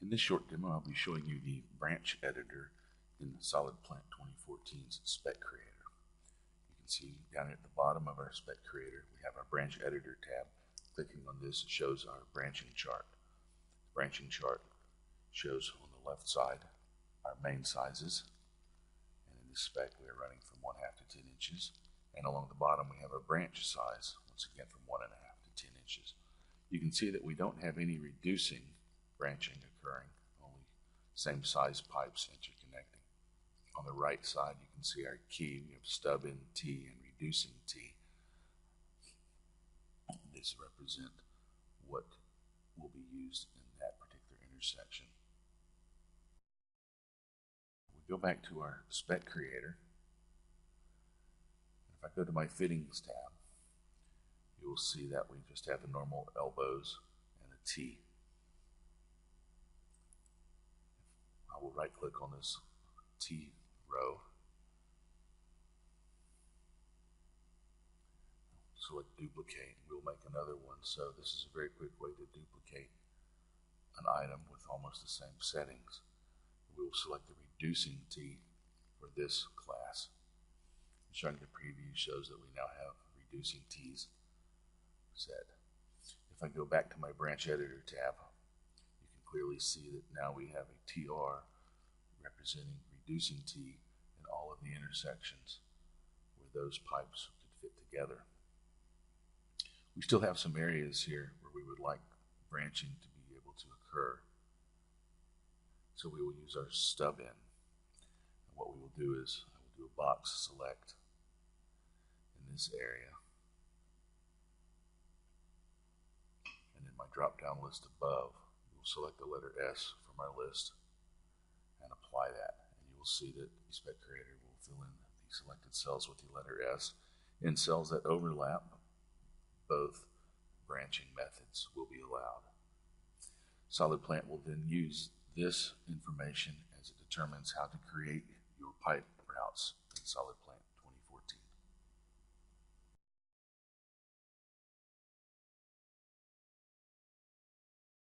In this short demo, I'll be showing you the branch editor in the SOLIDPLANT 2014's Spec Creator. You can see down at the bottom of our Spec Creator, we have our Branch Editor tab. Clicking on this, it shows our branching chart. The branching chart shows on the left side our main sizes, and in this spec we are running from 1/2 to 10 inches, and along the bottom we have our branch size, once again from 1 1/2 to 10 inches. You can see that we don't have any reducing branching occurring, only same size pipes interconnecting. On the right side you can see our key. We have stub in T and reducing T. These represent what will be used in that particular intersection. We go back to our Spec Creator. If I go to my Fittings tab, you will see that we just have the normal elbows and a T. I will right click on this T row, select duplicate. We'll make another one. So this is a very quick way to duplicate an item with almost the same settings. We will select the reducing T for this class. Showing the preview shows that we now have reducing T's set. If I go back to my branch editor tab, you can clearly see that now we have a TR representing reducing T in all of the intersections where those pipes could fit together. We still have some areas here where we would like branching to be able to occur. So we will use our stub in. And what we will do is I will do a box select in this area. And in my drop down list above, we will select the letter S from our list and apply that. And you will see that the Spec Creator will fill in the selected cells with the letter S. In cells that overlap, both branching methods will be allowed. SOLIDPLANT will then use this information as it determines how to create your pipe routes in SOLIDPLANT.